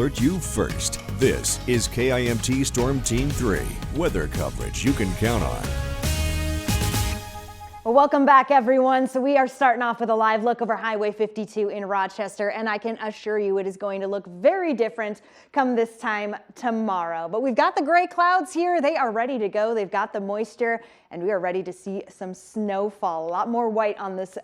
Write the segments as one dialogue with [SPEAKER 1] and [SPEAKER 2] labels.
[SPEAKER 1] Alert you first. This is KIMT Storm Team 3, weather coverage you can count on.
[SPEAKER 2] Well, welcome back, everyone. So we are starting off with a live look over Highway 52 in Rochester, and I can assure you it is going to look very different come this time tomorrow. But we've got the gray clouds here. They are ready to go. They've got the moisture, and we are ready to see some snowfall. A lot more white on this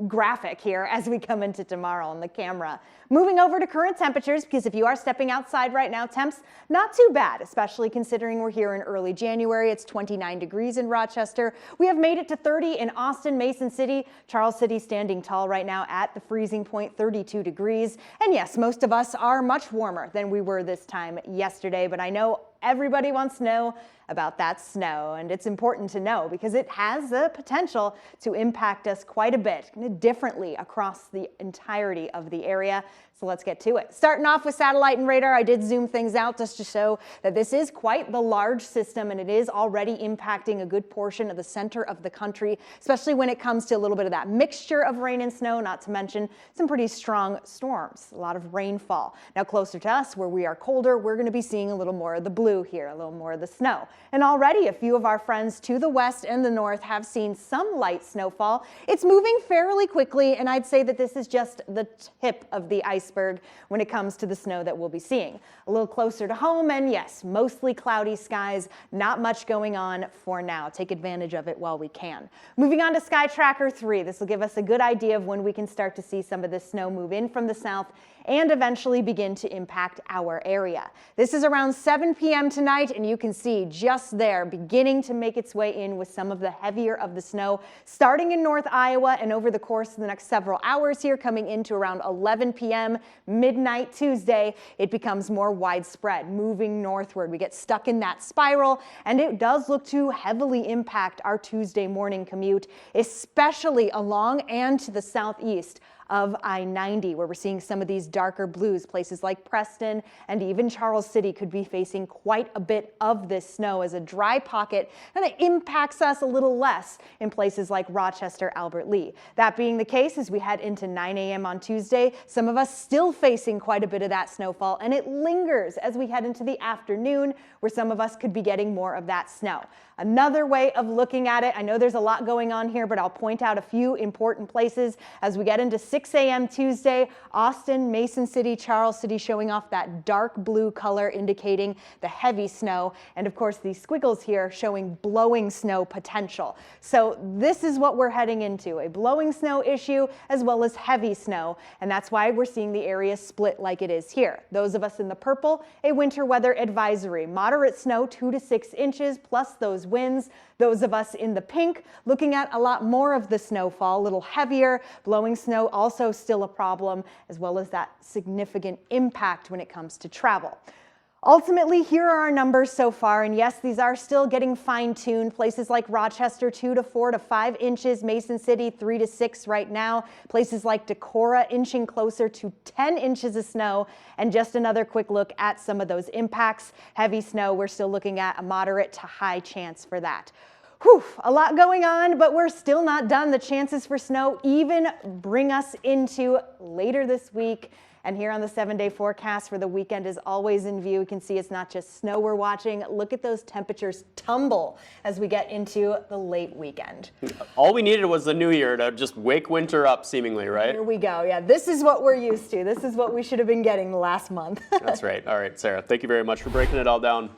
[SPEAKER 2] graphic here as we come into tomorrow on the camera. Moving over to current temperatures, because if you are stepping outside right now, temps not too bad, especially considering we're here in early January. It's 29 degrees in Rochester. We have made it to 30 in Austin, Mason City, Charles City standing tall right now at the freezing point, 32 degrees. And yes, most of us are much warmer than we were this time yesterday, but I know everybody wants to know about that snow, and it's important to know because it has the potential to impact us quite a bit differently across the entirety of the area. So let's get to it. Starting off with satellite and radar, I did zoom things out just to show that this is quite the large system, and it is already impacting a good portion of the center of the country, especially when it comes to a little bit of that mixture of rain and snow, not to mention some pretty strong storms, a lot of rainfall. Now closer to us where we are colder, we're going to be seeing a little more of the blue here, a little more of the snow. And already a few of our friends to the west and the north have seen some light snowfall. It's moving fairly quickly, and I'd say that this is just the tip of the iceberg when it comes to the snow that we'll be seeing. A little closer to home, and yes, mostly cloudy skies, not much going on for now. Take advantage of it while we can. Moving on to Sky Tracker 3, this will give us a good idea of when we can start to see some of this snow move in from the south and eventually begin to impact our area. This is around 7 p.m. tonight, and you can see just there beginning to make its way in with some of the heavier of the snow starting in North Iowa, and over the course of the next several hours here coming into around 11 p.m. midnight Tuesday, it becomes more widespread, moving northward. We get stuck in that spiral, and it does look to heavily impact our Tuesday morning commute, especially along and to the southeast of I-90, where we're seeing some of these darker blues. Places like Preston and even Charles City could be facing quite a bit of this snow as a dry pocket, and it impacts us a little less in places like Rochester, Albert Lea. That being the case, as we head into 9 a.m. on Tuesday, some of us still facing quite a bit of that snowfall, and it lingers as we head into the afternoon, where some of us could be getting more of that snow. Another way of looking at it, I know there's a lot going on here, but I'll point out a few important places as we get into 6 a.m. Tuesday. Austin, Mason City, Charles City showing off that dark blue color indicating the heavy snow. And of course, these squiggles here showing blowing snow potential. So this is what we're heading into, a blowing snow issue as well as heavy snow. And that's why we're seeing the area split like it is here. Those of us in the purple, a winter weather advisory, moderate snow 2 to 6 inches plus those winds. Those of us in the pink looking at a lot more of the snowfall, a little heavier, blowing snow also still a problem, as well as that significant impact when it comes to travel. Ultimately, here are our numbers so far, and yes, these are still getting fine-tuned. Places like Rochester, 2 to 4 to 5 inches, Mason City, 3 to 6 right now. Places like Decorah inching closer to 10 inches of snow, and just another quick look at some of those impacts. Heavy snow, we're still looking at a moderate to high chance for that. Whew, a lot going on, but we're still not done. The chances for snow even bring us into later this week. And here on the 7-day forecast for the weekend is always in view. You can see it's not just snow we're watching. Look at those temperatures tumble as we get into the late weekend.
[SPEAKER 3] All we needed was the new year to just wake winter up, seemingly, right?
[SPEAKER 2] Here we go. Yeah, this is what we're used to. This is what we should have been getting the last month.
[SPEAKER 3] That's right. All right, Sarah, thank you very much for breaking it all down.